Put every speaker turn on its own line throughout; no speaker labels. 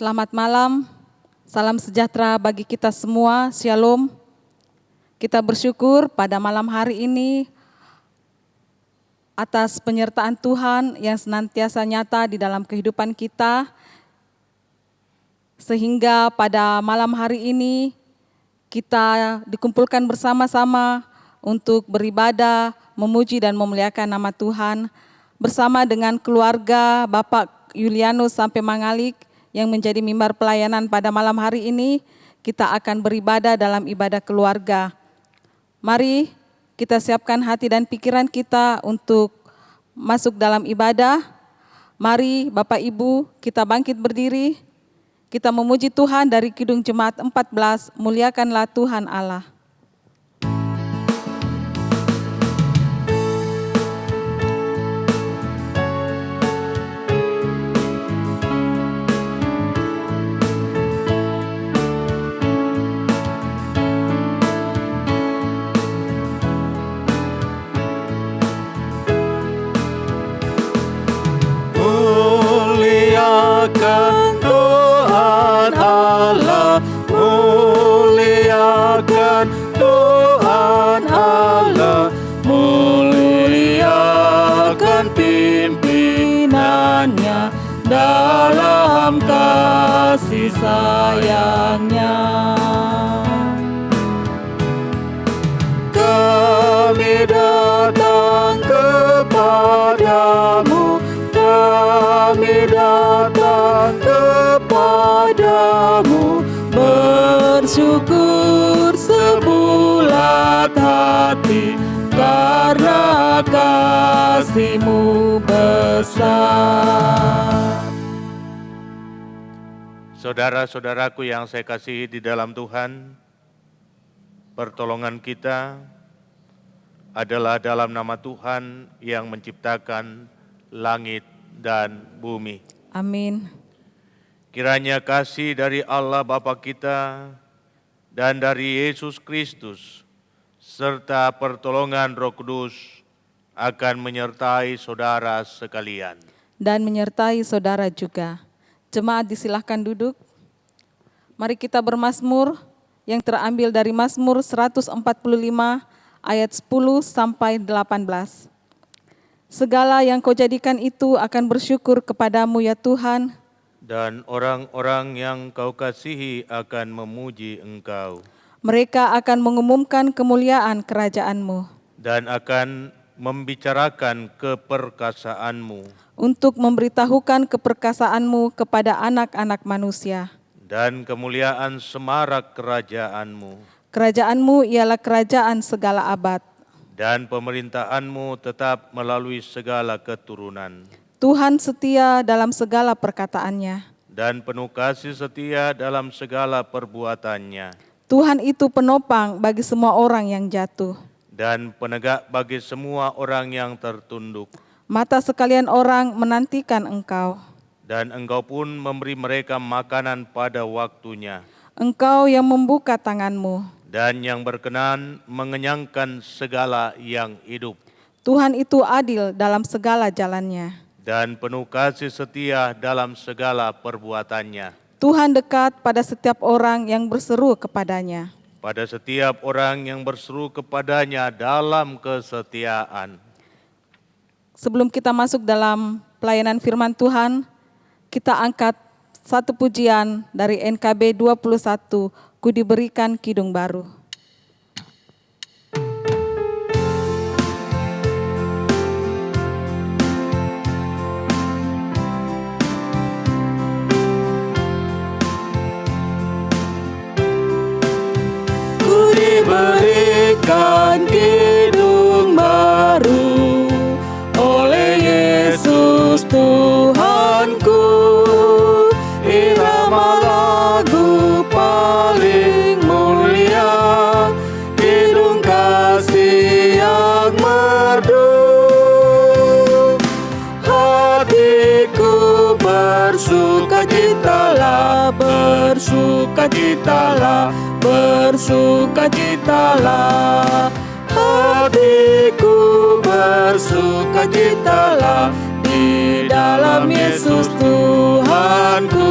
Selamat malam, salam sejahtera bagi kita semua, Shalom. Kita bersyukur pada malam hari ini atas penyertaan Tuhan yang senantiasa nyata di dalam kehidupan kita, sehingga pada malam hari ini kita dikumpulkan bersama-sama untuk beribadah, memuji dan memuliakan nama Tuhan, bersama dengan keluarga Bapak Yulianus sampai Mangalik, yang menjadi mimbar pelayanan pada malam hari ini. Kita akan beribadah dalam ibadah keluarga. Mari kita siapkan hati dan pikiran kita untuk masuk dalam ibadah. Mari Bapak Ibu kita bangkit berdiri. Kita memuji Tuhan dari Kidung Jemaat 14, muliakanlah Tuhan Allah.
Muliakan Tuhan Allah, muliakan Tuhan Allah, muliakan pimpinannya dalam kasih sayangnya. Kami datang kepadamu, kami datang kepadamu, bersyukur sebulat hati, karena kasih-Mu besar.
Saudara-saudaraku yang saya kasihi di dalam Tuhan, pertolongan kita adalah dalam nama Tuhan yang menciptakan langit dan bumi.
Amin.
Kiranya kasih dari Allah Bapa kita dan dari Yesus Kristus serta pertolongan Roh Kudus akan menyertai saudara sekalian.
Dan menyertai saudara juga. Jemaat disilahkan duduk. Mari kita bermazmur yang terambil dari Mazmur 145 ayat 10 sampai 18. Segala yang Kau jadikan itu akan bersyukur kepadamu ya Tuhan.
Dan orang-orang yang Kau kasihi akan memuji Engkau.
Mereka akan mengumumkan kemuliaan kerajaan-Mu.
Dan akan membicarakan keperkasaanmu.
Untuk memberitahukan keperkasaan-Mu kepada anak-anak manusia.
Dan kemuliaan semarak kerajaan-Mu.
Kerajaan-Mu ialah kerajaan segala abad.
Dan pemerintahan-Mu tetap melalui segala keturunan.
Tuhan setia dalam segala perkataannya.
Dan penuh kasih setia dalam segala perbuatannya.
Tuhan itu penopang bagi semua orang yang jatuh.
Dan penegak bagi semua orang yang tertunduk.
Mata sekalian orang menantikan Engkau.
Dan Engkau pun memberi mereka makanan pada waktunya.
Engkau yang membuka tangan-Mu.
Dan yang berkenan mengenyangkan segala yang hidup.
Tuhan itu adil dalam segala jalannya.
Dan penuh kasih setia dalam segala perbuatannya.
Tuhan dekat pada setiap orang yang berseru kepadanya.
Pada setiap orang yang berseru kepadanya dalam kesetiaan.
Sebelum kita masuk dalam pelayanan firman Tuhan, kita angkat satu pujian dari NKB 21, Ku diberikan kidung baru.
Ku diberikan kidung baru oleh Yesus Tuhanku, irama lagu paling mulia, kidung kasih yang merdu. Hatiku bersukacitalah, bersukacitalah, bersukacitalah. Hatiku bersukacitalah di dalam Yesus Tuhanku.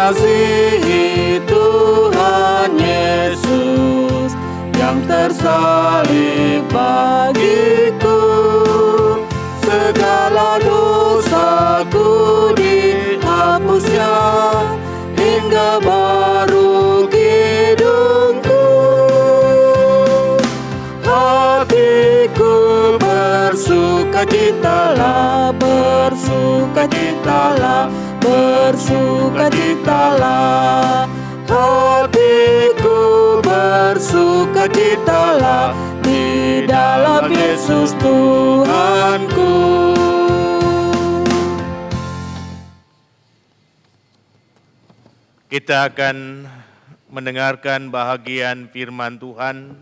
mengasihi Tuhan Yesus yang tersalib bagiku. Segala dosaku dihapusnya hingga baru hidupku. Hatiku bersukacitalah, bersukacitalah, bersukacitalah. Hatiku bersukacitalah di dalam Yesus Tuhanku.
Kita akan mendengarkan bahagian firman Tuhan.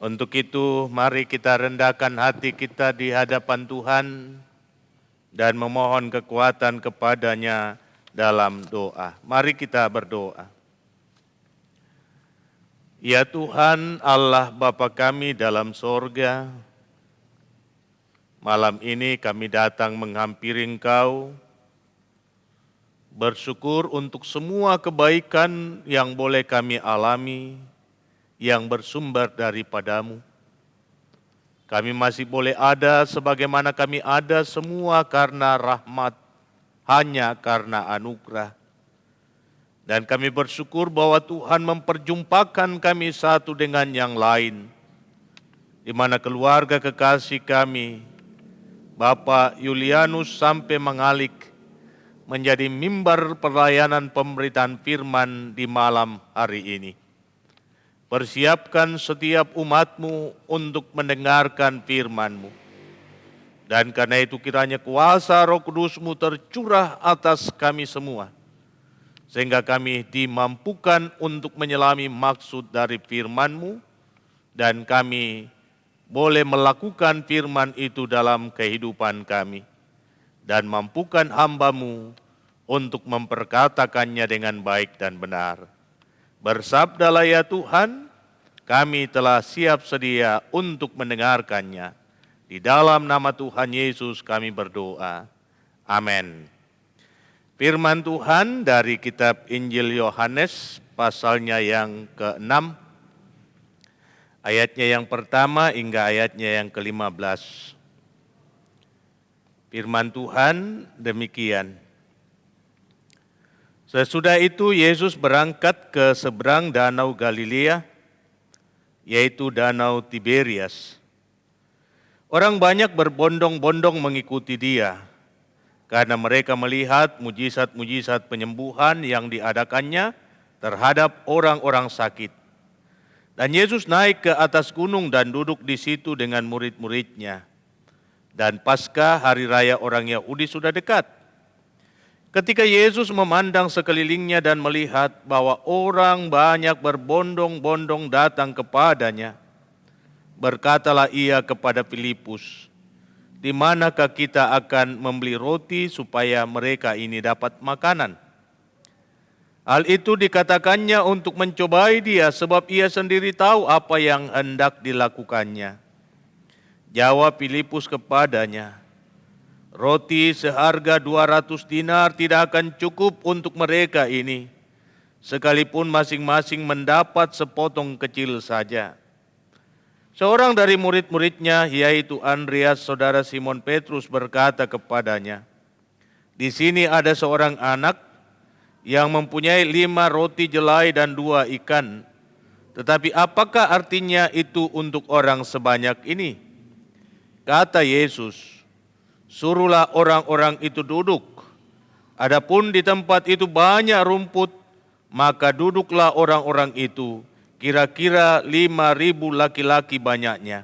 Untuk itu, mari kita rendahkan hati kita di hadapan Tuhan dan memohon kekuatan kepada-Nya dalam doa. Mari kita berdoa. Ya Tuhan, Allah Bapa kami dalam sorga, malam ini kami datang menghampiri Engkau, bersyukur untuk semua kebaikan yang boleh kami alami, yang bersumber daripada-Mu. Kami masih boleh ada sebagaimana kami ada semua karena rahmat, hanya karena anugerah. Dan kami bersyukur bahwa Tuhan memperjumpakan kami satu dengan yang lain, di mana keluarga kekasih kami, Bapak Yulianus sampai mengalik menjadi mimbar pelayanan pemberitaan firman di malam hari ini. Persiapkan setiap umat-Mu untuk mendengarkan firman-Mu. Dan karena itu kiranya kuasa Roh Kudus-Mu tercurah atas kami semua, sehingga kami dimampukan untuk menyelami maksud dari firman-Mu, dan kami boleh melakukan firman itu dalam kehidupan kami, dan mampukan hamba-Mu untuk memperkatakannya dengan baik dan benar. Bersabdalah ya Tuhan, kami telah siap sedia untuk mendengarkannya. Di dalam nama Tuhan Yesus kami berdoa. Amin. Firman Tuhan dari kitab Injil Yohanes, pasalnya yang ke-6, ayatnya yang pertama hingga ayatnya yang ke-15. Firman Tuhan demikian. Sesudah itu Yesus berangkat ke seberang danau Galilea, yaitu danau Tiberias. Orang banyak berbondong-bondong mengikuti Dia, karena mereka melihat mujizat-mujizat penyembuhan yang diadakannya terhadap orang-orang sakit. Dan Yesus naik ke atas gunung dan duduk di situ dengan murid-muridnya. Dan Paskah, hari raya orang Yahudi, sudah dekat. Ketika Yesus memandang sekelilingnya dan melihat bahwa orang banyak berbondong-bondong datang kepadanya, berkatalah Ia kepada Filipus, "Di manakah kita akan membeli roti supaya mereka ini dapat makanan?" Hal itu dikatakannya untuk mencobai Dia, sebab Ia sendiri tahu apa yang hendak dilakukannya. Jawab Filipus kepadanya, "Roti seharga 200 dinar tidak akan cukup untuk mereka ini, sekalipun masing-masing mendapat sepotong kecil saja." Seorang dari murid-muridnya, yaitu Andreas, saudara Simon Petrus, berkata kepadanya, "Di sini ada seorang anak yang mempunyai 5 roti jelai dan 2 ikan. Tetapi apakah artinya itu untuk orang sebanyak ini?" Kata Yesus, "Suruhlah orang-orang itu duduk. Adapun di tempat itu banyak rumput, maka duduklah orang-orang itu, kira-kira 5.000 laki-laki banyaknya."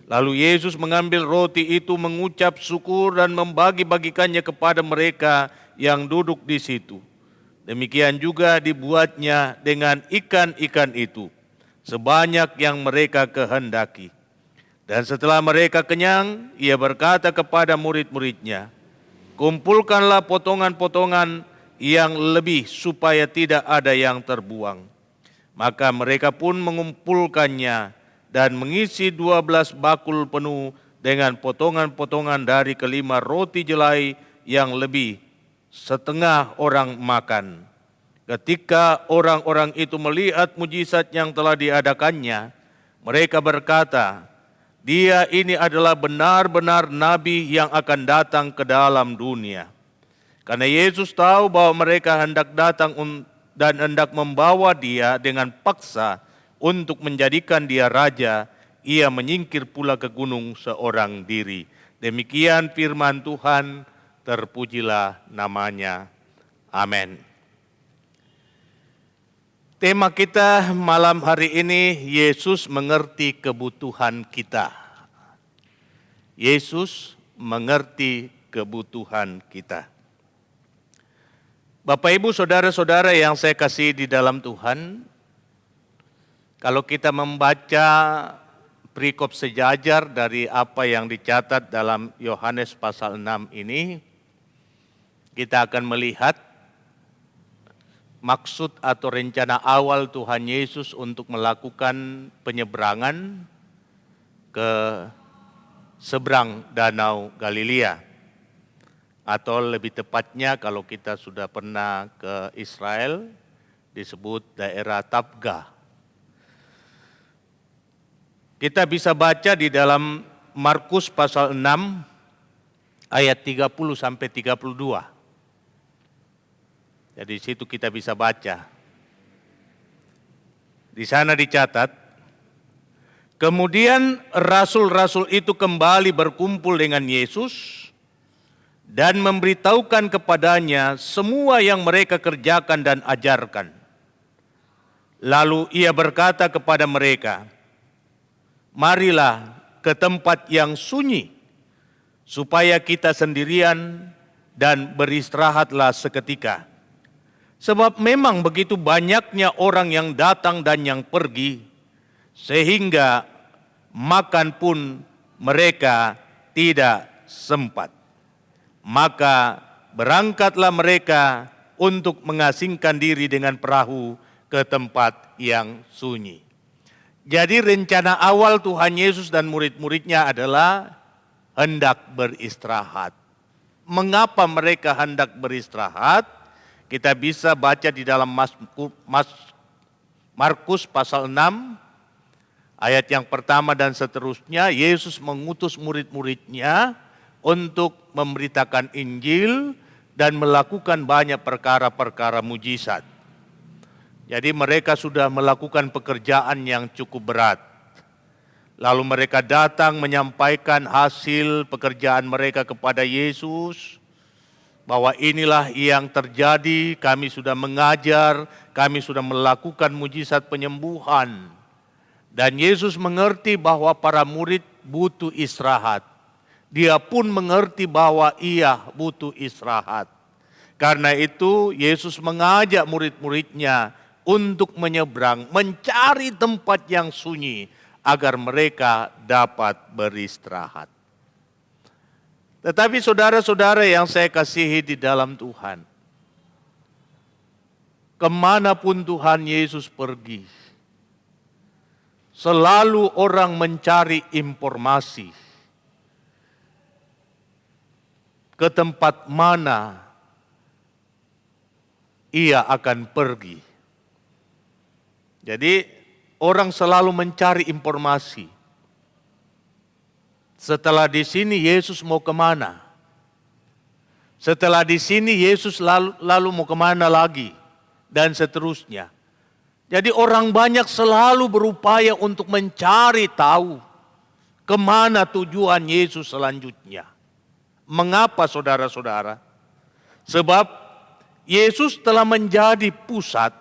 Lalu Yesus mengambil roti itu, mengucap syukur dan membagi-bagikannya kepada mereka yang duduk di situ. Demikian juga dibuatnya dengan ikan-ikan itu, sebanyak yang mereka kehendaki. Dan setelah mereka kenyang, Ia berkata kepada murid-muridnya, "Kumpulkanlah potongan-potongan yang lebih supaya tidak ada yang terbuang." Maka mereka pun mengumpulkannya dan mengisi 12 bakul penuh dengan potongan-potongan dari kelima roti jelai yang lebih setengah orang makan. Ketika orang-orang itu melihat mujizat yang telah diadakannya, mereka berkata, "Dia ini adalah benar-benar nabi yang akan datang ke dalam dunia." Karena Yesus tahu bahwa mereka hendak datang dan hendak membawa dia dengan paksa untuk menjadikan dia raja, ia menyingkir pula ke gunung seorang diri. Demikian firman Tuhan, terpujilah namanya. Amin. Tema kita malam hari ini, Yesus mengerti kebutuhan kita. Yesus mengerti kebutuhan kita. Bapak, Ibu, saudara-saudara yang saya kasih di dalam Tuhan, kalau kita membaca perikop sejajar dari apa yang dicatat dalam Yohanes pasal 6 ini, kita akan melihat maksud atau rencana awal Tuhan Yesus untuk melakukan penyeberangan ke seberang Danau Galilea. Atau lebih tepatnya kalau kita sudah pernah ke Israel, disebut daerah Tabga. Kita bisa baca di dalam Markus pasal 6 ayat 30 sampai 32. Jadi situ kita bisa baca. Di sana dicatat, kemudian rasul-rasul itu kembali berkumpul dengan Yesus dan memberitahukan kepadanya semua yang mereka kerjakan dan ajarkan. Lalu ia berkata kepada mereka, "Marilah ke tempat yang sunyi, supaya kita sendirian dan beristirahatlah seketika. Sebab memang begitu banyaknya orang yang datang dan yang pergi, sehingga makan pun mereka tidak sempat. Maka berangkatlah mereka untuk mengasingkan diri dengan perahu ke tempat yang sunyi." Jadi rencana awal Tuhan Yesus dan murid-muridnya adalah hendak beristirahat. Mengapa mereka hendak beristirahat? Kita bisa baca di dalam Markus pasal 6 ayat yang pertama dan seterusnya. Yesus mengutus murid-muridnya untuk memberitakan Injil dan melakukan banyak perkara-perkara mujizat. Jadi mereka sudah melakukan pekerjaan yang cukup berat. Lalu mereka datang menyampaikan hasil pekerjaan mereka kepada Yesus, bahwa inilah yang terjadi, kami sudah mengajar, kami sudah melakukan mujizat penyembuhan. Dan Yesus mengerti bahwa para murid butuh istirahat. Dia pun mengerti bahwa ia butuh istirahat. Karena itu Yesus mengajak murid-muridnya untuk menyeberang, mencari tempat yang sunyi agar mereka dapat beristirahat. Tetapi saudara-saudara yang saya kasihi di dalam Tuhan, kemanapun Tuhan Yesus pergi, selalu orang mencari informasi ke tempat mana ia akan pergi. Jadi orang selalu mencari informasi. Setelah di sini Yesus mau kemana? Setelah di sini Yesus lalu mau kemana lagi? Dan seterusnya. Jadi orang banyak selalu berupaya untuk mencari tahu kemana tujuan Yesus selanjutnya. Mengapa saudara-saudara? Sebab Yesus telah menjadi pusat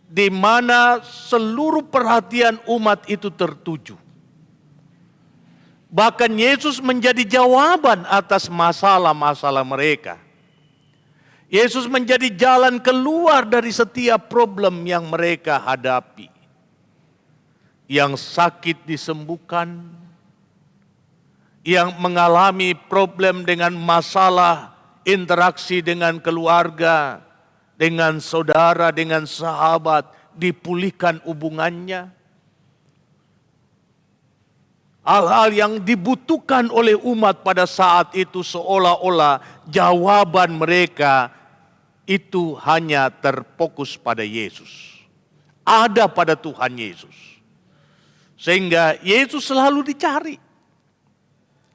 di mana seluruh perhatian umat itu tertuju. Bahkan Yesus menjadi jawaban atas masalah-masalah mereka. Yesus menjadi jalan keluar dari setiap problem yang mereka hadapi. Yang sakit disembuhkan, yang mengalami problem dengan masalah interaksi dengan keluarga, dengan saudara, dengan sahabat, dipulihkan hubungannya. hal-hal yang dibutuhkan oleh umat pada saat itu seolah-olah jawaban mereka itu hanya terfokus pada Yesus. Ada pada Tuhan Yesus. Sehingga Yesus selalu dicari.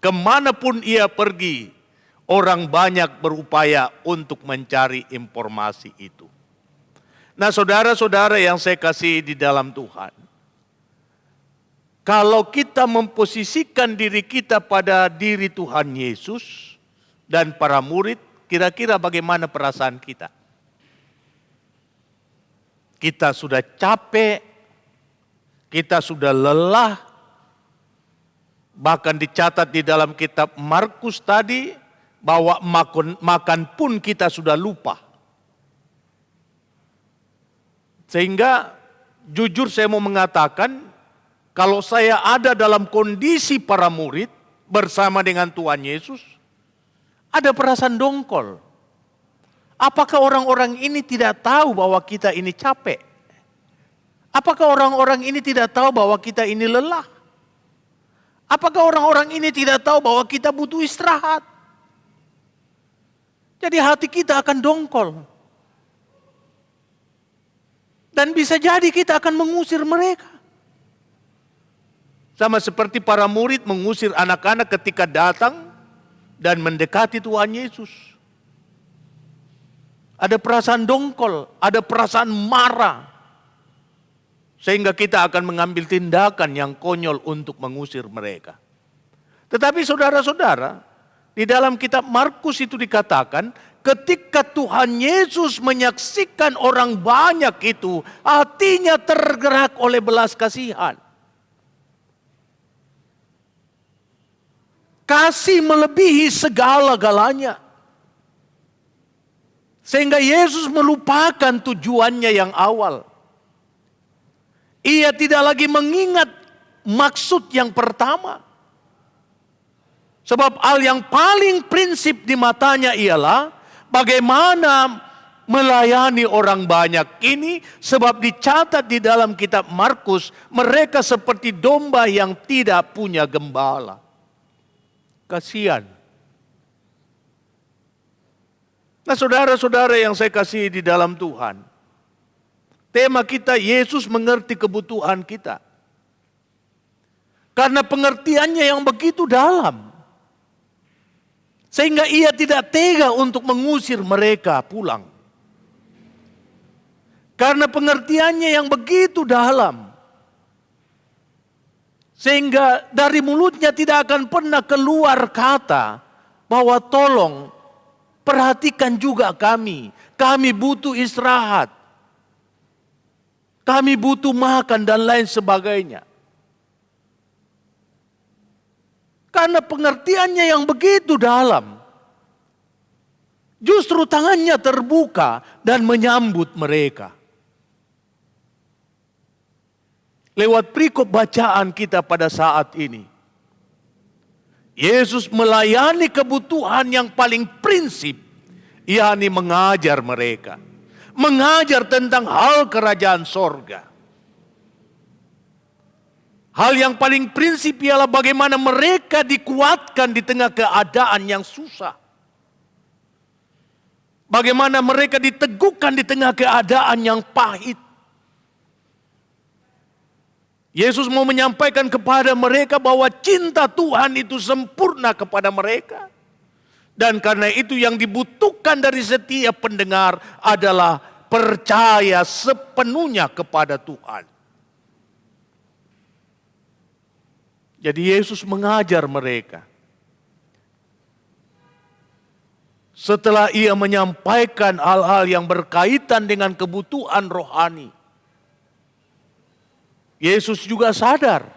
Kemanapun ia pergi, orang banyak berupaya untuk mencari informasi itu. Nah, saudara-saudara yang saya kasih di dalam Tuhan, kalau kita memposisikan diri kita pada diri Tuhan Yesus dan para murid, kira-kira bagaimana perasaan kita? Kita sudah capek, kita sudah lelah, bahkan dicatat di dalam kitab Markus tadi, bahwa makan pun kita sudah lupa. Sehingga jujur saya mau mengatakan, kalau saya ada dalam kondisi para murid bersama dengan Tuhan Yesus, ada perasaan dongkol. Apakah orang-orang ini tidak tahu bahwa kita ini capek? Apakah orang-orang ini tidak tahu bahwa kita ini lelah? Apakah orang-orang ini tidak tahu bahwa kita butuh istirahat? Jadi hati kita akan dongkol. Dan bisa jadi kita akan mengusir mereka. Sama seperti para murid mengusir anak-anak ketika datang dan mendekati Tuhan Yesus. Ada perasaan dongkol, ada perasaan marah. Sehingga kita akan mengambil tindakan yang konyol untuk mengusir mereka. Tetapi saudara-saudara, di dalam kitab Markus itu dikatakan, ketika Tuhan Yesus menyaksikan orang banyak itu, hatinya tergerak oleh belas kasihan. Kasih melebihi segala-galanya. Sehingga Yesus melupakan tujuannya yang awal. Ia tidak lagi mengingat maksud yang pertama. Sebab hal yang paling prinsip di matanya ialah bagaimana melayani orang banyak ini, sebab dicatat di dalam kitab Markus, mereka seperti domba yang tidak punya gembala. Kasihan. Nah, saudara-saudara yang saya kasih di dalam Tuhan, tema kita Yesus mengerti kebutuhan kita. Karena pengertiannya yang begitu dalam. Sehingga ia tidak tega untuk mengusir mereka pulang. Karena pengertiannya yang begitu dalam. Sehingga dari mulutnya tidak akan pernah keluar kata bahwa tolong perhatikan juga kami. Kami butuh istirahat. Kami butuh makan dan lain sebagainya. Karena pengertiannya yang begitu dalam. Justru tangannya terbuka dan menyambut mereka. Lewat perikop bacaan kita pada saat ini. Yesus melayani kebutuhan yang paling prinsip. yakni mengajar mereka. Mengajar tentang hal kerajaan sorga. Hal yang paling prinsip ialah bagaimana mereka dikuatkan di tengah keadaan yang susah. Bagaimana mereka diteguhkan di tengah keadaan yang pahit. Yesus mau menyampaikan kepada mereka bahwa cinta Tuhan itu sempurna kepada mereka. Dan karena itu yang dibutuhkan dari setiap pendengar adalah percaya sepenuhnya kepada Tuhan. Jadi Yesus mengajar mereka. Setelah ia menyampaikan hal-hal yang berkaitan dengan kebutuhan rohani, Yesus juga sadar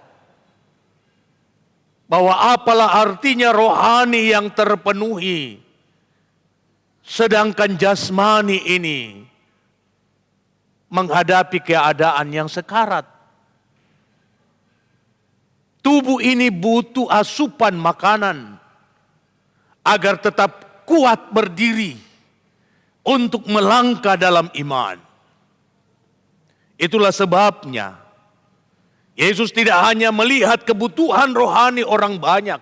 bahwa apalah artinya rohani yang terpenuhi, sedangkan jasmani ini menghadapi keadaan yang sekarat. Tubuh ini butuh asupan makanan agar tetap kuat berdiri untuk melangkah dalam iman. Itulah sebabnya Yesus tidak hanya melihat kebutuhan rohani orang banyak,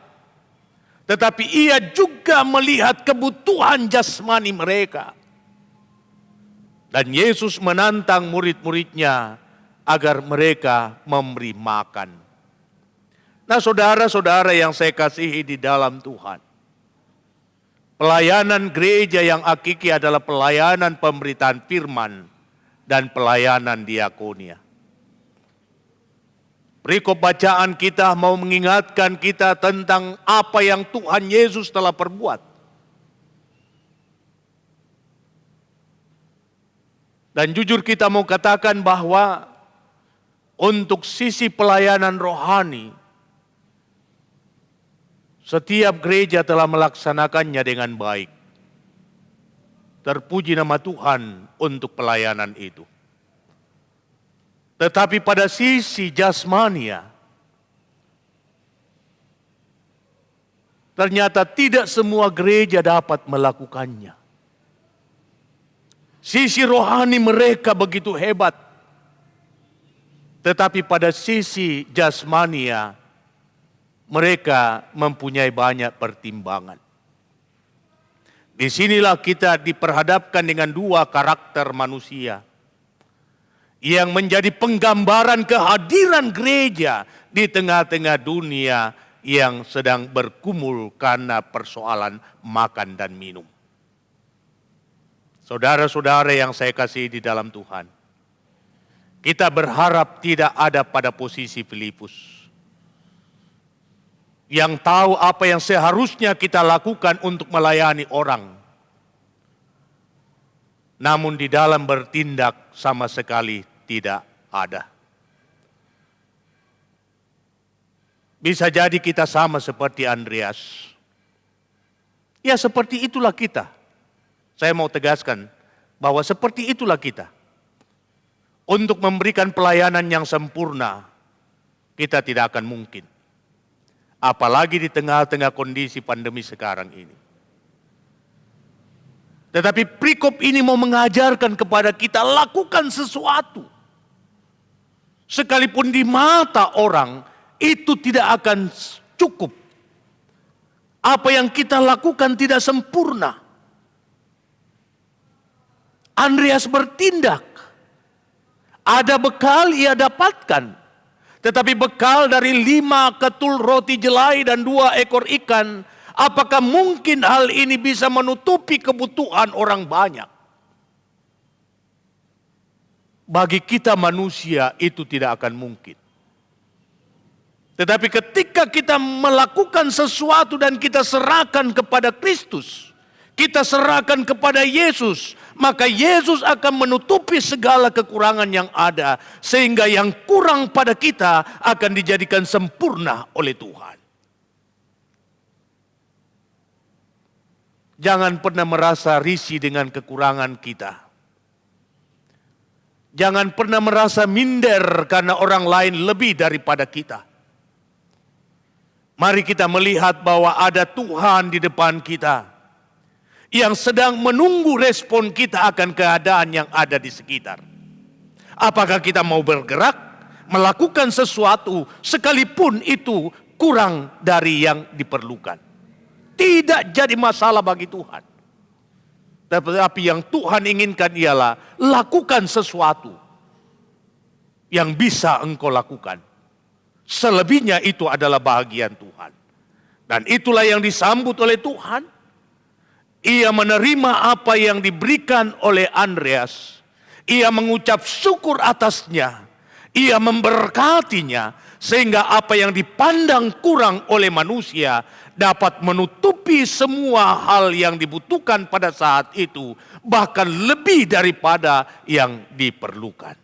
tetapi ia juga melihat kebutuhan jasmani mereka. Dan Yesus menantang murid-muridnya agar mereka memberi makan. Nah, saudara-saudara yang saya kasihi di dalam Tuhan, pelayanan gereja yang hakiki adalah pelayanan pemberitaan firman dan pelayanan diakonia. Perikop bacaan kita mau mengingatkan kita tentang apa yang Tuhan Yesus telah perbuat. Dan jujur kita mau katakan bahwa untuk sisi pelayanan rohani, setiap gereja telah melaksanakannya dengan baik. Terpuji nama Tuhan untuk pelayanan itu. Tetapi pada sisi jasmania, ternyata tidak semua gereja dapat melakukannya. Sisi rohani mereka begitu hebat, tetapi pada sisi jasmania, mereka mempunyai banyak pertimbangan. Disinilah kita diperhadapkan dengan dua karakter manusia yang menjadi penggambaran kehadiran gereja di tengah-tengah dunia yang sedang bergumul karena persoalan makan dan minum. Saudara-saudara yang saya kasihi di dalam Tuhan, kita berharap tidak ada pada posisi Filipus yang tahu apa yang seharusnya kita lakukan untuk melayani orang, namun di dalam bertindak sama sekali tidak ada. Bisa jadi kita sama seperti Andreas. Ya, seperti itulah kita. Saya mau tegaskan bahwa seperti itulah kita. Untuk memberikan pelayanan yang sempurna, kita tidak akan mungkin. Apalagi di tengah-tengah kondisi pandemi sekarang ini. Tetapi perikop ini mau mengajarkan kepada kita, lakukan sesuatu. Sekalipun di mata orang, itu tidak akan cukup. Apa yang kita lakukan tidak sempurna. Andreas bertindak. Ada bekal ia dapatkan. Tetapi bekal dari 5 ketul roti jelai dan 2 ekor ikan, apakah mungkin hal ini bisa menutupi kebutuhan orang banyak? Bagi kita manusia itu tidak akan mungkin. Tetapi ketika kita melakukan sesuatu dan kita serahkan kepada Kristus, kita serahkan kepada Yesus, maka Yesus akan menutupi segala kekurangan yang ada, sehingga yang kurang pada kita akan dijadikan sempurna oleh Tuhan. Jangan pernah merasa risih dengan kekurangan kita. Jangan pernah merasa minder karena orang lain lebih daripada kita. Mari kita melihat bahwa ada Tuhan di depan kita yang sedang menunggu respon kita akan keadaan yang ada di sekitar. Apakah kita mau bergerak, melakukan sesuatu sekalipun itu kurang dari yang diperlukan. Tidak jadi masalah bagi Tuhan. Tetapi yang Tuhan inginkan ialah lakukan sesuatu yang bisa engkau lakukan. Selebihnya itu adalah bahagian Tuhan. Dan itulah yang disambut oleh Tuhan. Ia menerima apa yang diberikan oleh Andreas. Ia mengucap syukur atasnya. Ia memberkatinya. Sehingga apa yang dipandang kurang oleh manusia dapat menutupi semua hal yang dibutuhkan pada saat itu. Bahkan lebih daripada yang diperlukan.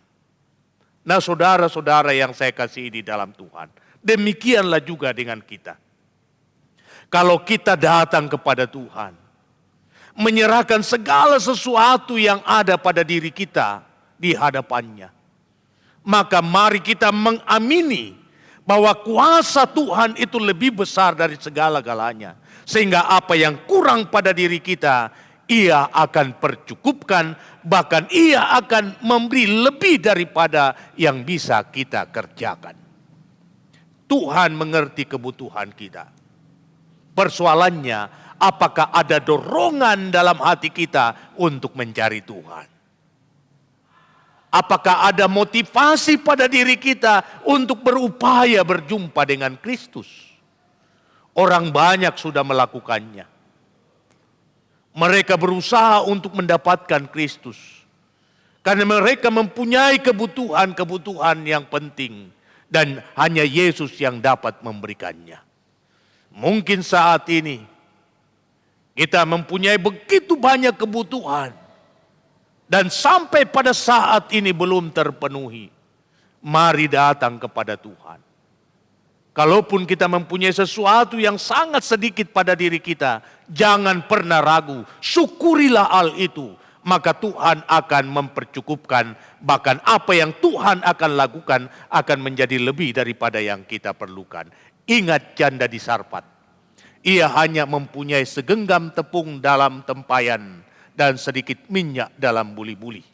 Nah, saudara-saudara yang saya kasihi di dalam Tuhan, demikianlah juga dengan kita. Kalau kita datang kepada Tuhan, menyerahkan segala sesuatu yang ada pada diri kita di hadapannya, maka mari kita mengamini bahwa kuasa Tuhan itu lebih besar dari segala-galanya. Sehingga apa yang kurang pada diri kita, Ia akan percukupkan, bahkan Ia akan memberi lebih daripada yang bisa kita kerjakan. Tuhan mengerti kebutuhan kita. Persoalannya, apakah ada dorongan dalam hati kita untuk mencari Tuhan? Apakah ada motivasi pada diri kita untuk berupaya berjumpa dengan Kristus? Orang banyak sudah melakukannya. Mereka berusaha untuk mendapatkan Kristus. Karena mereka mempunyai kebutuhan-kebutuhan yang penting. Dan hanya Yesus yang dapat memberikannya. Mungkin saat ini kita mempunyai begitu banyak kebutuhan. Dan sampai pada saat ini belum terpenuhi. Mari datang kepada Tuhan. Kalaupun kita mempunyai sesuatu yang sangat sedikit pada diri kita, jangan pernah ragu, syukurilah hal itu. Maka Tuhan akan mempercukupkan, bahkan apa yang Tuhan akan lakukan akan menjadi lebih daripada yang kita perlukan. Ingat janda di Sarfat, ia hanya mempunyai segenggam tepung dalam tempayan dan sedikit minyak dalam buli-buli.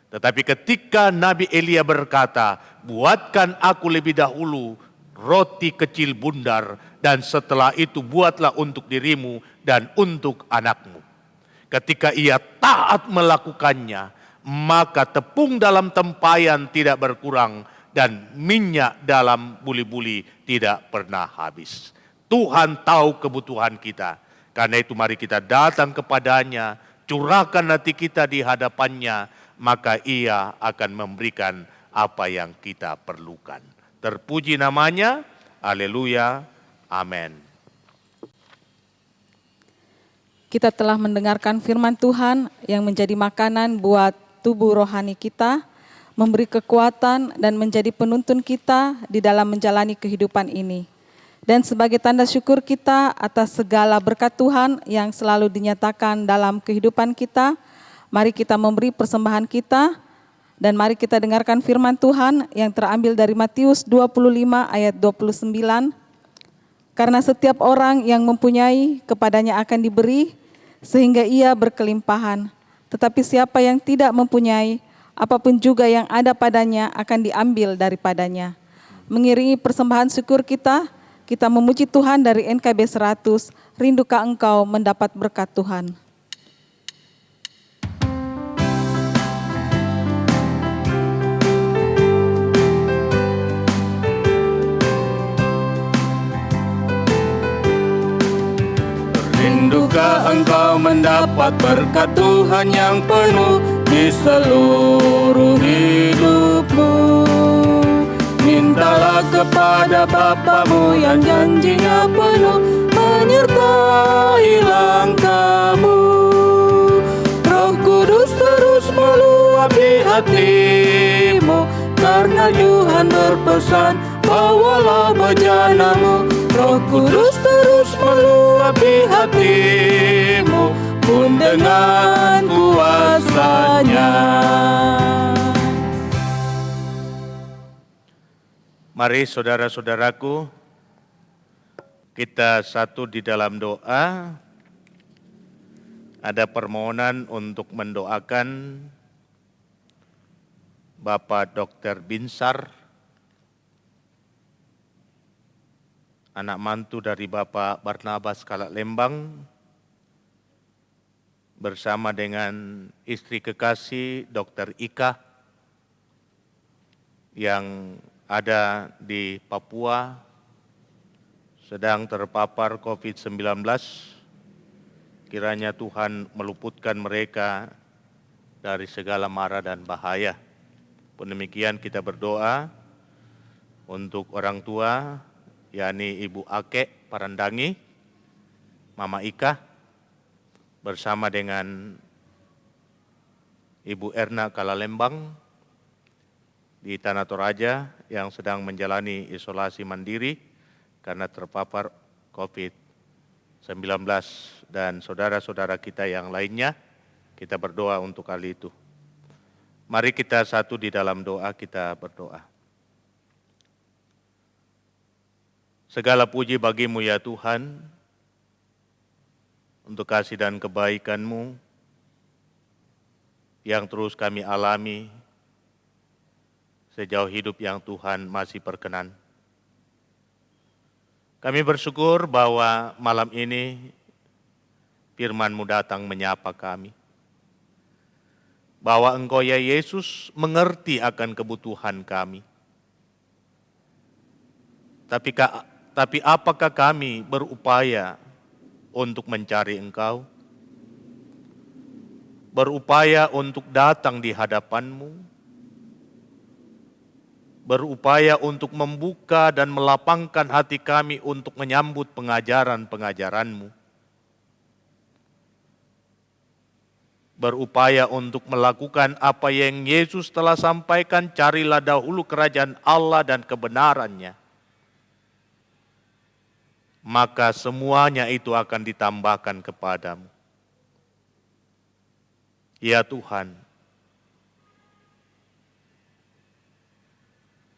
Tetapi ketika Nabi Elia berkata, buatkan aku lebih dahulu roti kecil bundar, dan setelah itu buatlah untuk dirimu dan untuk anakmu. Ketika ia taat melakukannya, maka tepung dalam tempayan tidak berkurang dan minyak dalam buli-buli tidak pernah habis. Tuhan tahu kebutuhan kita. Karena itu mari kita datang kepadanya, curahkan hati kita di hadapannya, maka ia akan memberikan apa yang kita perlukan. Terpuji namanya, haleluya, amin.
Kita telah mendengarkan firman Tuhan yang menjadi makanan buat tubuh rohani kita, memberi kekuatan dan menjadi penuntun kita di dalam menjalani kehidupan ini. Dan sebagai tanda syukur kita atas segala berkat Tuhan yang selalu dinyatakan dalam kehidupan kita, mari kita memberi persembahan kita dan mari kita dengarkan firman Tuhan yang terambil dari Matius 25 ayat 29. Karena setiap orang yang mempunyai kepadanya akan diberi, sehingga ia berkelimpahan. Tetapi siapa yang tidak mempunyai, apapun juga yang ada padanya akan diambil daripadanya. Mengiringi persembahan syukur kita, kita memuji Tuhan dari NKB 100, rindukah engkau mendapat berkat Tuhan?
Rindukah engkau mendapat berkat Tuhan yang penuh di seluruh hidupmu? Mintalah kepada Bapamu yang janjinya penuh menyertai langkahmu. Roh Kudus terus meluapi hatimu, karena Tuhan berpesan, bawalah bejanamu. Roh Kudus terus meluapi hatimu, pun dengan kuasanya.
Mari saudara-saudaraku, kita satu di dalam doa. Ada permohonan untuk mendoakan Bapak Dr. Binsar, anak mantu dari Bapak Barnabas Kalak Lembang, bersama dengan istri kekasih Dr. Ika yang ada di Papua sedang terpapar COVID-19. Kiranya Tuhan meluputkan mereka dari segala mara dan bahaya. Pun demikian kita berdoa untuk orang tua, yakni Ibu Ake Parandangi, Mama Ika, bersama dengan Ibu Erna Kalalembang di Tanah Toraja yang sedang menjalani isolasi mandiri karena terpapar COVID-19, dan saudara-saudara kita yang lainnya. Kita berdoa untuk hal itu. Mari kita satu di dalam doa, kita berdoa. Segala puji bagimu ya Tuhan, untuk kasih dan kebaikan-Mu yang terus kami alami sejauh hidup yang Tuhan masih perkenan. Kami bersyukur bahwa malam ini firman-Mu datang menyapa kami. Bahwa Engkau ya Yesus mengerti akan kebutuhan kami. Tapi apakah kami berupaya untuk mencari Engkau? Berupaya untuk datang di hadapan-Mu? Berupaya untuk membuka dan melapangkan hati kami untuk menyambut pengajaran-pengajaran-Mu. Berupaya untuk melakukan apa yang Yesus telah sampaikan, carilah dahulu kerajaan Allah dan kebenarannya. Maka semuanya itu akan ditambahkan kepadamu. Ya Tuhan,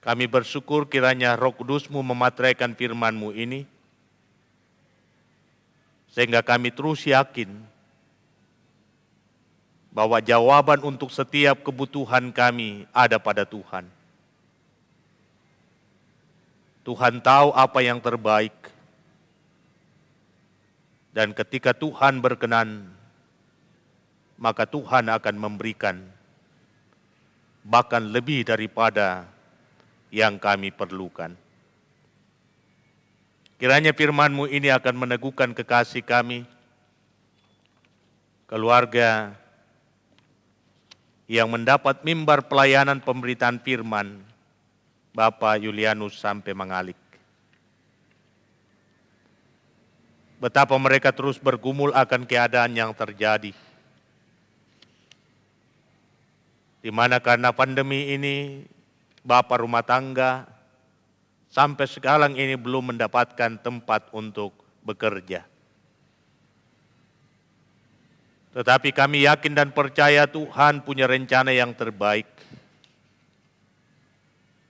kami bersyukur kiranya Roh Kudus-Mu memateraikan firman-Mu ini, sehingga kami terus yakin bahwa jawaban untuk setiap kebutuhan kami ada pada Tuhan. Tuhan tahu apa yang terbaik, dan ketika Tuhan berkenan, maka Tuhan akan memberikan bahkan lebih daripada yang kami perlukan. Kiranya firman-Mu ini akan meneguhkan kekasih kami, keluarga yang mendapat mimbar pelayanan pemberitaan firman, Bapak Julianus sampai Mangalik. Betapa mereka terus bergumul akan keadaan yang terjadi, di mana karena pandemi ini Bapak rumah tangga sampai sekarang ini belum mendapatkan tempat untuk bekerja. Tetapi kami yakin dan percaya Tuhan punya rencana yang terbaik.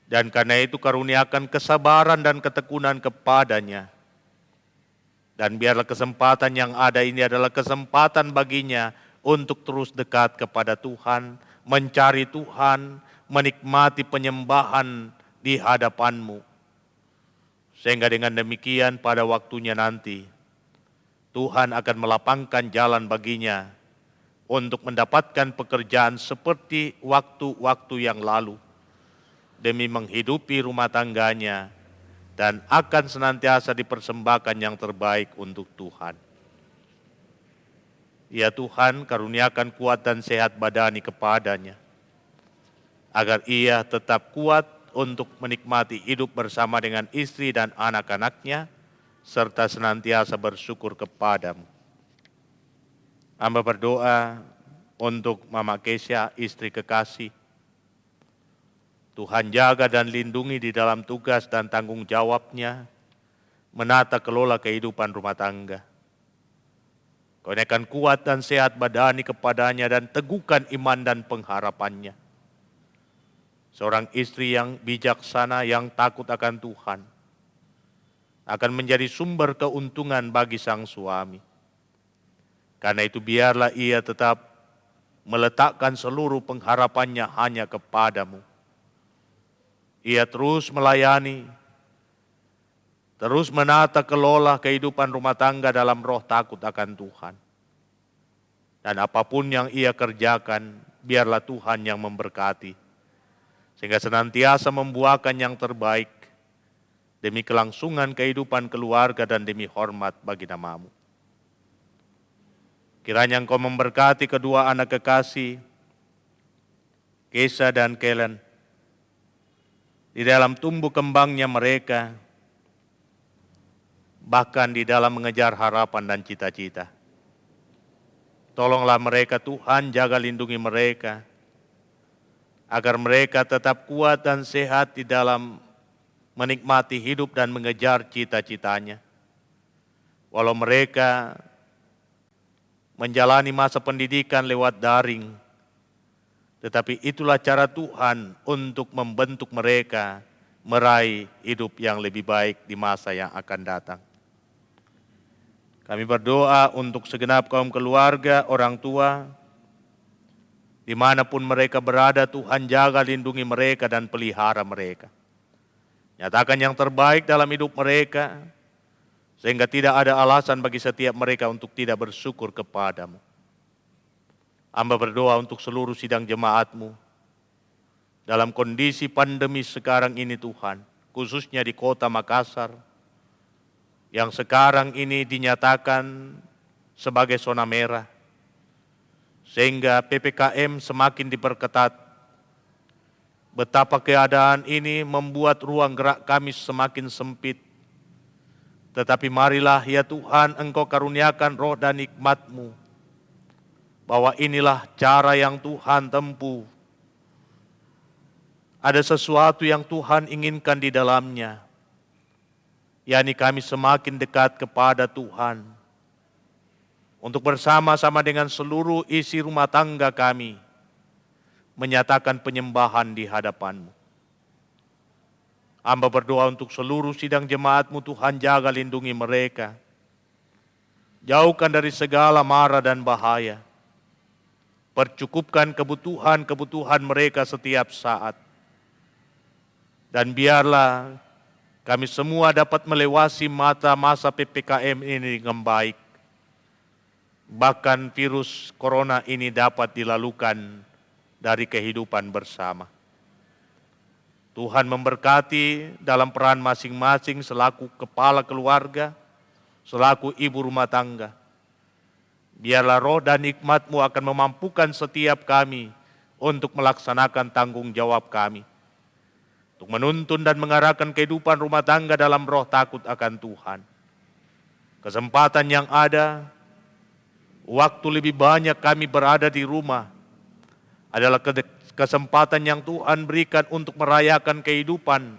Dan karena itu karuniakan kesabaran dan ketekunan kepadanya. Dan biarlah kesempatan yang ada ini adalah kesempatan baginya untuk terus dekat kepada Tuhan, mencari Tuhan, menikmati penyembahan di hadapan-Mu. Sehingga dengan demikian pada waktunya nanti, Tuhan akan melapangkan jalan baginya untuk mendapatkan pekerjaan seperti waktu-waktu yang lalu, demi menghidupi rumah tangganya, dan akan senantiasa dipersembahkan yang terbaik untuk Tuhan. Ya Tuhan, karuniakan kuat dan sehat badani kepadanya, agar ia tetap kuat untuk menikmati hidup bersama dengan istri dan anak-anaknya, serta senantiasa bersyukur kepadamu. Hamba berdoa untuk Mama Kesha, istri kekasih. Tuhan jaga dan lindungi di dalam tugas dan tanggung jawabnya, menata kelola kehidupan rumah tangga. Kurniakan kuat dan sehat badani kepadanya dan teguhkan iman dan pengharapannya. Seorang istri yang bijaksana, yang takut akan Tuhan, akan menjadi sumber keuntungan bagi sang suami. Karena itu biarlah ia tetap meletakkan seluruh pengharapannya hanya kepadamu. Ia terus melayani, terus menata kelola kehidupan rumah tangga dalam roh takut akan Tuhan. Dan apapun yang ia kerjakan, biarlah Tuhan yang memberkati, sehingga senantiasa membuahkan yang terbaik demi kelangsungan kehidupan keluarga dan demi hormat bagi nama-Mu. Kiranya Engkau memberkati kedua anak kekasih, Kesha dan Kellen, di dalam tumbuh kembangnya mereka, bahkan di dalam mengejar harapan dan cita-cita. Tolonglah mereka Tuhan, jaga lindungi mereka, agar mereka tetap kuat dan sehat di dalam menikmati hidup dan mengejar cita-citanya. Walau mereka menjalani masa pendidikan lewat daring, tetapi itulah cara Tuhan untuk membentuk mereka meraih hidup yang lebih baik di masa yang akan datang. Kami berdoa untuk segenap kaum keluarga, orang tua, dimanapun mereka berada, Tuhan jaga lindungi mereka dan pelihara mereka. Nyatakan yang terbaik dalam hidup mereka, sehingga tidak ada alasan bagi setiap mereka untuk tidak bersyukur kepadamu. Hamba berdoa untuk seluruh sidang jemaat-Mu dalam kondisi pandemi sekarang ini Tuhan, khususnya di kota Makassar, yang sekarang ini dinyatakan sebagai zona merah, sehingga PPKM semakin diperketat. Betapa keadaan ini membuat ruang gerak kami semakin sempit. Tetapi marilah ya Tuhan, Engkau karuniakan roh dan nikmat-Mu, bahwa inilah cara yang Tuhan tempuh. Ada sesuatu yang Tuhan inginkan di dalamnya, yakni kami semakin dekat kepada Tuhan, untuk bersama-sama dengan seluruh isi rumah tangga kami, menyatakan penyembahan di hadapan-Mu. Hamba berdoa untuk seluruh sidang jemaat-Mu, Tuhan jaga lindungi mereka. Jauhkan dari segala mara dan bahaya. Percukupkan kebutuhan-kebutuhan mereka setiap saat. Dan biarlah kami semua dapat melewati masa PPKM ini dengan baik. Bahkan virus corona ini dapat dilalukan dari kehidupan bersama. Tuhan memberkati dalam peran masing-masing selaku kepala keluarga, selaku ibu rumah tangga. Biarlah roh dan nikmat-Mu akan memampukan setiap kami untuk melaksanakan tanggung jawab kami, untuk menuntun dan mengarahkan kehidupan rumah tangga dalam roh takut akan Tuhan. Kesempatan yang ada, waktu lebih banyak kami berada di rumah, adalah kesempatan yang Tuhan berikan untuk merayakan kehidupan,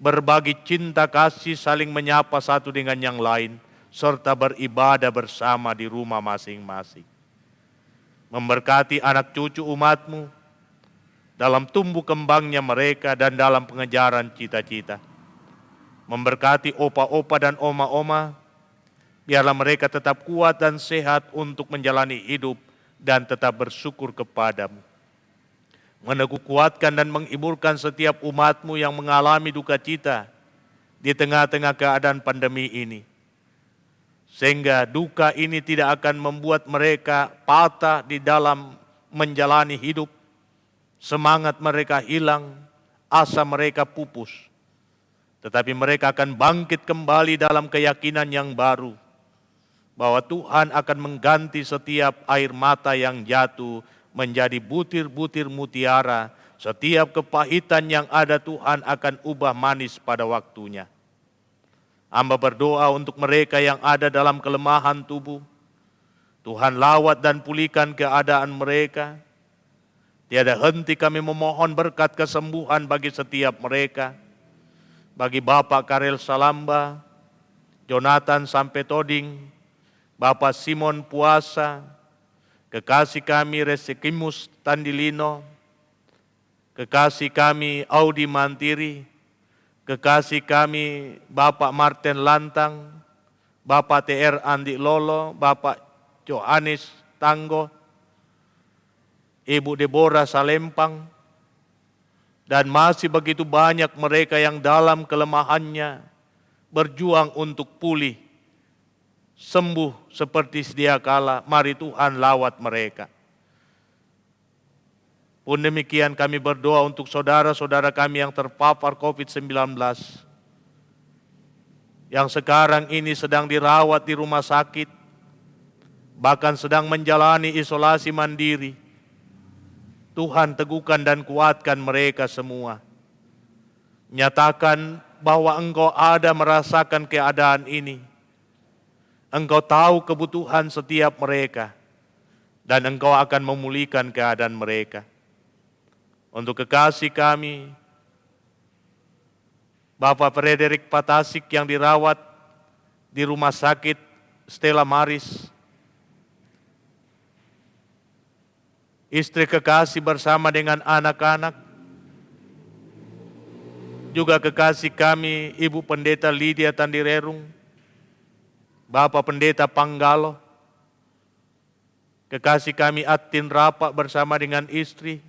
berbagi cinta kasih, saling menyapa satu dengan yang lain, serta beribadah bersama di rumah masing-masing. Memberkati anak cucu umat-Mu dalam tumbuh kembangnya mereka dan dalam pengejaran cita-cita. Memberkati opa-opa dan oma-oma, biarlah mereka tetap kuat dan sehat untuk menjalani hidup dan tetap bersyukur kepadamu. Meneguh kuatkan dan menghiburkan setiap umat-Mu yang mengalami duka cita di tengah-tengah keadaan pandemi ini. Sehingga duka ini tidak akan membuat mereka patah di dalam menjalani hidup. Semangat mereka hilang, asa mereka pupus. Tetapi mereka akan bangkit kembali dalam keyakinan yang baru, bahwa Tuhan akan mengganti setiap air mata yang jatuh menjadi butir-butir mutiara. Setiap kepahitan yang ada Tuhan akan ubah manis pada waktunya. Hamba berdoa untuk mereka yang ada dalam kelemahan tubuh. Tuhan lawat dan pulihkan keadaan mereka. Tiada henti kami memohon berkat kesembuhan bagi setiap mereka. Bagi Bapak Karel Salamba, Jonathan Sampetoding, Bapak Simon Puasa, kekasih kami Resekimus Tandilino, kekasih kami Audi Mantiri, kekasih kami Bapak Martin Lantang, Bapak TR Andi Lolo, Bapak Johannes Tanggo, Ibu Deborah Salempang, dan masih begitu banyak mereka yang dalam kelemahannya berjuang untuk pulih, sembuh seperti sedia kala. Mari Tuhan lawat mereka. Pun demikian kami berdoa untuk saudara-saudara kami yang terpapar COVID-19, yang sekarang ini sedang dirawat di rumah sakit, bahkan sedang menjalani isolasi mandiri. Tuhan teguhkan dan kuatkan mereka semua. Nyatakan bahwa Engkau ada merasakan keadaan ini. Engkau tahu kebutuhan setiap mereka, dan Engkau akan memulihkan keadaan mereka. Untuk kekasih kami, Bapak Frederick Patasik yang dirawat di rumah sakit Stella Maris, istri kekasih bersama dengan anak-anak, juga kekasih kami Ibu Pendeta Lydia Tandirerung, Bapak Pendeta Panggalo, kekasih kami Atin Rapak bersama dengan istri,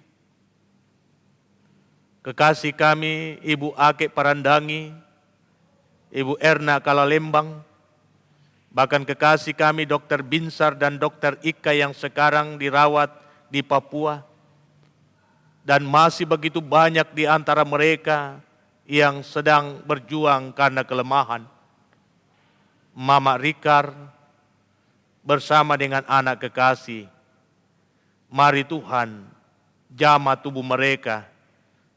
kekasih kami Ibu Ake Parandangi, Ibu Erna Kalalembang, Bahkan kekasih kami Dr. Binsar dan Dr. Ika yang sekarang dirawat di Papua. Dan masih begitu banyak di antara mereka yang sedang berjuang karena kelemahan. Mama Rikar bersama dengan anak kekasih. Mari Tuhan jamah tubuh mereka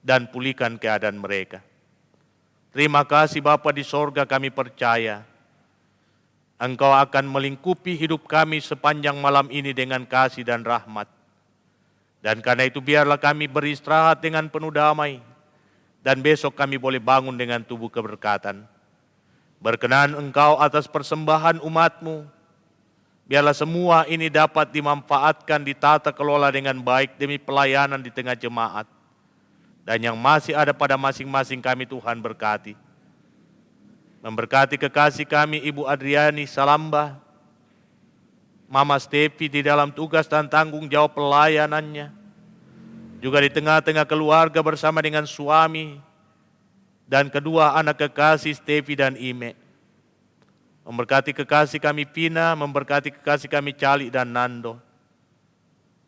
dan pulihkan keadaan mereka. Terima kasih Bapa di sorga, kami percaya Engkau akan melingkupi hidup kami sepanjang malam ini dengan kasih dan rahmat. Dan karena itu biarlah kami beristirahat dengan penuh damai. Dan besok kami boleh bangun dengan tubuh keberkatan. Berkenan Engkau atas persembahan umat-Mu. Biarlah semua ini dapat dimanfaatkan, ditata kelola dengan baik demi pelayanan di tengah jemaat. Dan yang masih ada pada masing-masing kami Tuhan berkati. Memberkati kekasih kami Ibu Adriani Salamba, Mama Stevi di dalam tugas dan tanggung jawab pelayanannya. Juga di tengah-tengah keluarga bersama dengan suami dan kedua anak kekasih Stevi dan Ime. Memberkati kekasih kami Pina, memberkati kekasih kami Cali dan Nando.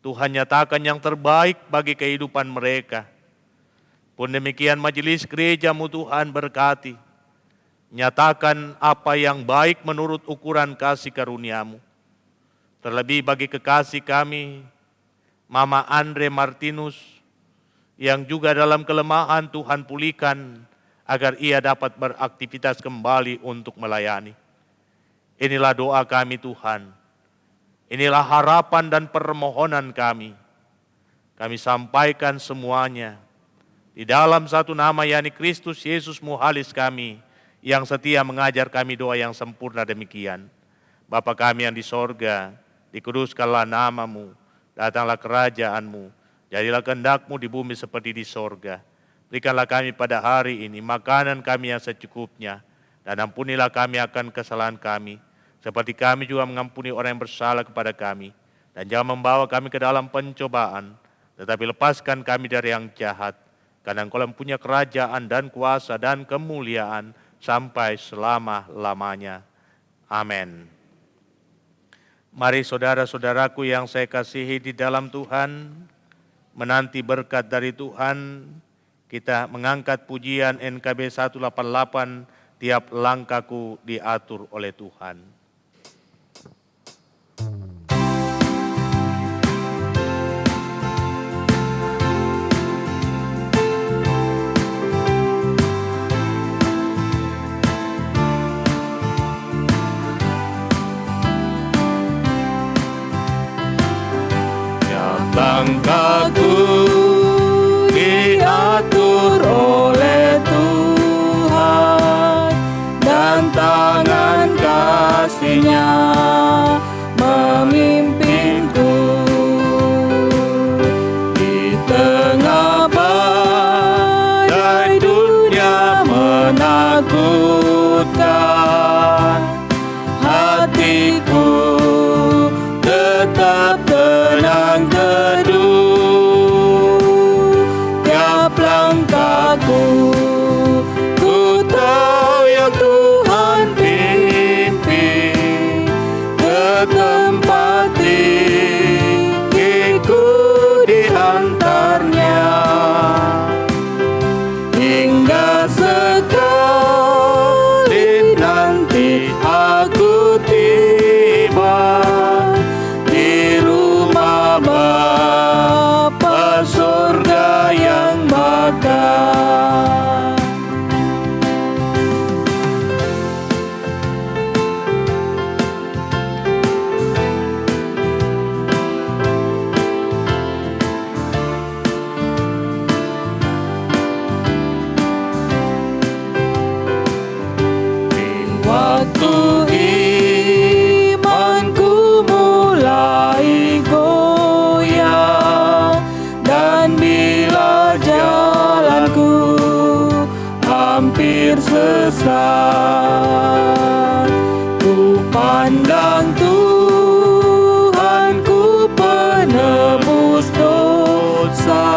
Tuhan nyatakan yang terbaik bagi kehidupan mereka. Pun demikian majelis gereja-Mu Tuhan berkati. Nyatakan apa yang baik menurut ukuran kasih karunia-Mu. Terlebih bagi kekasih kami, Mama Andre Martinus, yang juga dalam kelemahan Tuhan pulihkan agar ia dapat beraktivitas kembali untuk melayani. Inilah doa kami Tuhan. Inilah harapan dan permohonan kami. Kami sampaikan semuanya di dalam satu nama, yakni Kristus Yesus Muhalis kami, yang setia mengajar kami doa yang sempurna demikian. Bapa kami yang di sorga, dikuduskanlah nama-Mu, datanglah kerajaan-Mu, jadilah kehendak-Mu di bumi seperti di sorga. Berikanlah kami pada hari ini makanan kami yang secukupnya, dan ampunilah kami akan kesalahan kami, seperti kami juga mengampuni orang yang bersalah kepada kami. Dan jangan membawa kami ke dalam pencobaan, tetapi lepaskan kami dari yang jahat, karena Engkau mempunyai kerajaan dan kuasa dan kemuliaan sampai selama-lamanya. Amin. Mari saudara-saudaraku yang saya kasihi di dalam Tuhan, menanti berkat dari Tuhan, kita mengangkat pujian NKB 188, tiap langkahku diatur oleh Tuhan.
Langkahku diatur oleh Tuhan, dan tangan kasih-Nya memimpinku. Di tengah badai dunia menakutkan, hatiku tetap tenang teduh. Tiap langkahku ku tahu yang Tuhan pimpin ke tempat tinggiku diantarnya, hingga sekali nanti aku tiba di rumah Bapa surga yang megah. Di waktu imanku mulai goyah, dan bila jalanku hampir sesat, ku pandang Tuhanku penebus dosa.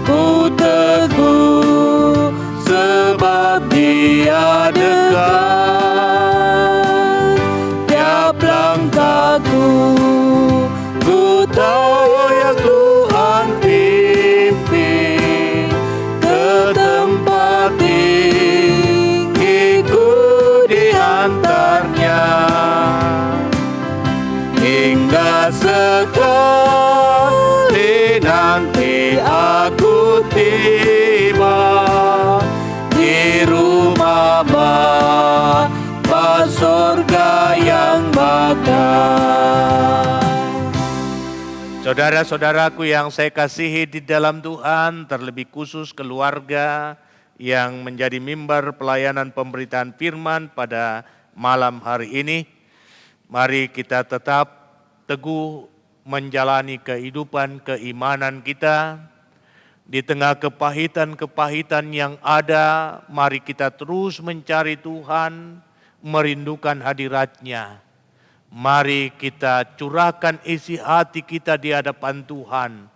Ku teguh sebab Dia dekat.
mengantarnya hingga sekali nanti aku tiba di rumah Bapa surga yang bakal. Saudara-saudaraku yang saya kasihi di dalam Tuhan, terlebih khusus keluarga yang menjadi mimbar pelayanan pemberitaan firman pada malam hari ini, mari kita tetap teguh menjalani kehidupan keimanan kita. Di tengah kepahitan-kepahitan yang ada, mari kita terus mencari Tuhan, merindukan hadirat-Nya. Mari kita curahkan isi hati kita di hadapan Tuhan.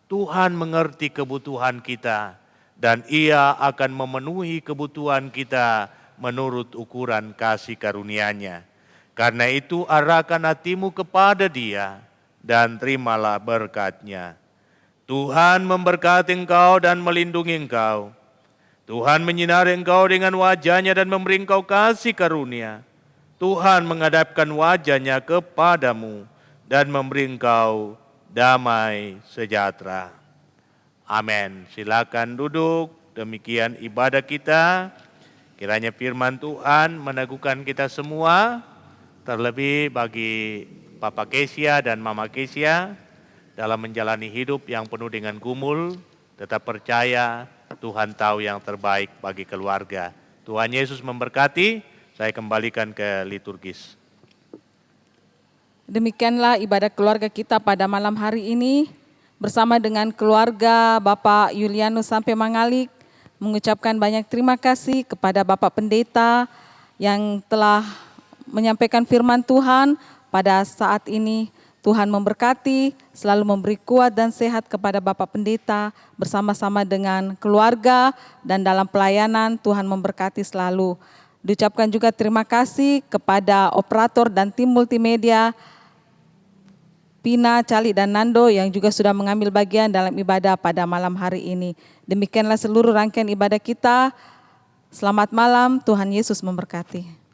Tuhan mengerti kebutuhan kita dan Ia akan memenuhi kebutuhan kita menurut ukuran kasih karunia-Nya. Karena itu arahkan hatimu kepada Dia dan terimalah berkat-Nya. Tuhan memberkati engkau dan melindungi engkau. Tuhan menyinari engkau dengan wajah-Nya dan memberi engkau kasih karunia. Tuhan menghadapkan wajah-Nya kepadamu dan memberi engkau damai sejahtera. Amin. Silakan duduk. Demikian ibadah kita. Kiranya firman Tuhan meneguhkan kita semua, terlebih bagi Papa Kesia dan Mama Kesia dalam menjalani hidup yang penuh dengan gumul. Tetap percaya Tuhan tahu yang terbaik bagi keluarga. Tuhan Yesus memberkati. Saya kembalikan ke liturgis.
Demikianlah ibadah keluarga kita pada malam hari ini. Bersama dengan keluarga Bapak Yulianus sampai Mangalik, mengucapkan banyak terima kasih kepada Bapak Pendeta yang telah menyampaikan firman Tuhan pada saat ini. Tuhan memberkati, selalu memberi kuat dan sehat kepada Bapak Pendeta bersama-sama dengan keluarga dan dalam pelayanan Tuhan memberkati selalu. Diucapkan juga terima kasih kepada operator dan tim multimedia Pina, Cali, dan Nando yang juga sudah mengambil bagian dalam ibadah pada malam hari ini. Demikianlah seluruh rangkaian ibadah kita. Selamat malam, Tuhan Yesus memberkati.